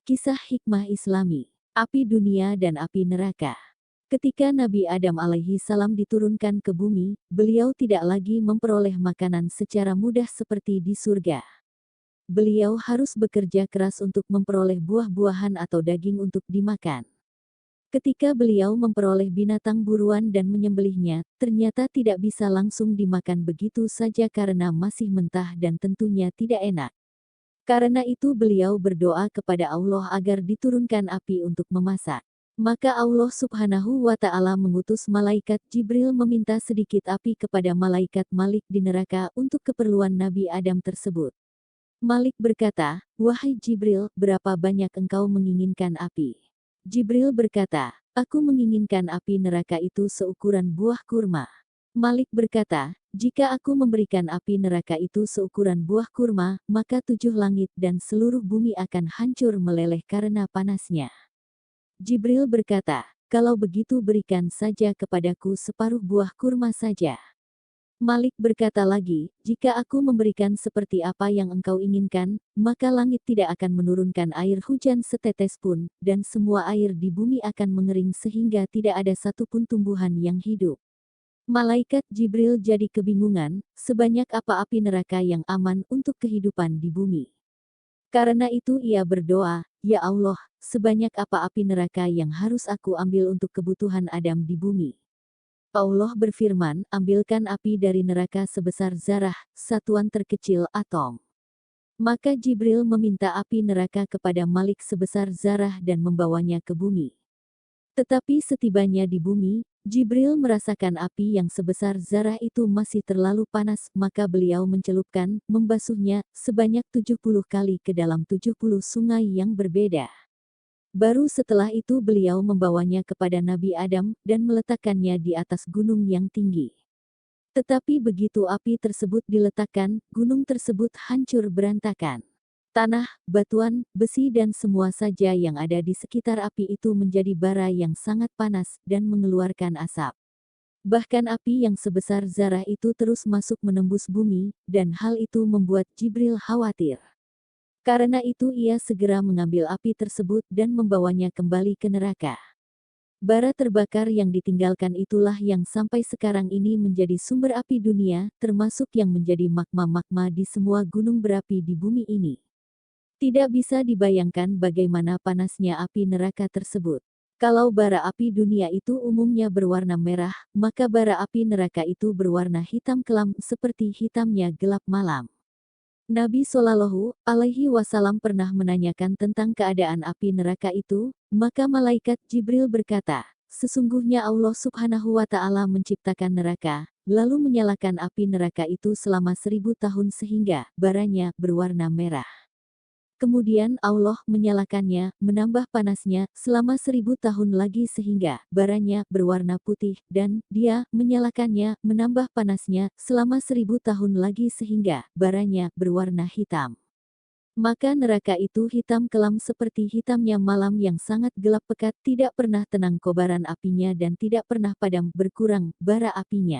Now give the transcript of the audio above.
Kisah hikmah Islami, api dunia dan api neraka. Ketika Nabi Adam alaihi salam diturunkan ke bumi, beliau tidak lagi memperoleh makanan secara mudah seperti di surga. Beliau harus bekerja keras untuk memperoleh buah-buahan atau daging untuk dimakan. Ketika beliau memperoleh binatang buruan dan menyembelihnya, ternyata tidak bisa langsung dimakan begitu saja karena masih mentah dan tentunya tidak enak. Karena itu beliau berdoa kepada Allah agar diturunkan api untuk memasak. Maka Allah Subhanahu wa Ta'ala mengutus malaikat Jibril meminta sedikit api kepada malaikat Malik di neraka untuk keperluan Nabi Adam tersebut. Malik berkata, "Wahai Jibril, berapa banyak engkau menginginkan api?" Jibril berkata, "Aku menginginkan api neraka itu seukuran buah kurma." Malik berkata, "Jika aku memberikan api neraka itu seukuran buah kurma, maka 7 langit dan seluruh bumi akan hancur meleleh karena panasnya." Jibril berkata, "Kalau begitu berikan saja kepadaku separuh buah kurma saja." Malik berkata lagi, "Jika aku memberikan seperti apa yang engkau inginkan, maka langit tidak akan menurunkan air hujan setetes pun, dan semua air di bumi akan mengering sehingga tidak ada satupun tumbuhan yang hidup." Malaikat Jibril jadi kebingungan, sebanyak apa api neraka yang aman untuk kehidupan di bumi. Karena itu ia berdoa, "Ya Allah, sebanyak apa api neraka yang harus aku ambil untuk kebutuhan Adam di bumi?" Allah berfirman, "Ambilkan api dari neraka sebesar zarah, satuan terkecil atom." Maka Jibril meminta api neraka kepada Malik sebesar zarah dan membawanya ke bumi. Tetapi setibanya di bumi, Jibril merasakan api yang sebesar zarah itu masih terlalu panas, maka beliau mencelupkan, membasuhnya, sebanyak 70 kali ke dalam 70 sungai yang berbeda. Baru setelah itu beliau membawanya kepada Nabi Adam, dan meletakkannya di atas gunung yang tinggi. Tetapi begitu api tersebut diletakkan, gunung tersebut hancur berantakan. Tanah, batuan, besi dan semua saja yang ada di sekitar api itu menjadi bara yang sangat panas dan mengeluarkan asap. Bahkan api yang sebesar zarah itu terus masuk menembus bumi, dan hal itu membuat Jibril khawatir. Karena itu ia segera mengambil api tersebut dan membawanya kembali ke neraka. Bara terbakar yang ditinggalkan itulah yang sampai sekarang ini menjadi sumber api dunia, termasuk yang menjadi magma-magma di semua gunung berapi di bumi ini. Tidak bisa dibayangkan bagaimana panasnya api neraka tersebut. Kalau bara api dunia itu umumnya berwarna merah, maka bara api neraka itu berwarna hitam kelam seperti hitamnya gelap malam. Nabi Shallallahu Alaihi Wasallam pernah menanyakan tentang keadaan api neraka itu, maka malaikat Jibril berkata, "Sesungguhnya Allah Subhanahu wa Ta'ala menciptakan neraka, lalu menyalakan api neraka itu selama 1000 tahun sehingga baranya berwarna merah. Kemudian Allah menyalakannya, menambah panasnya, selama 1000 tahun lagi sehingga baranya berwarna putih, dan Dia menyalakannya, menambah panasnya, selama 1000 tahun lagi sehingga baranya berwarna hitam. Maka neraka itu hitam kelam seperti hitamnya malam yang sangat gelap pekat, tidak pernah tenang kobaran apinya dan tidak pernah padam berkurang bara apinya."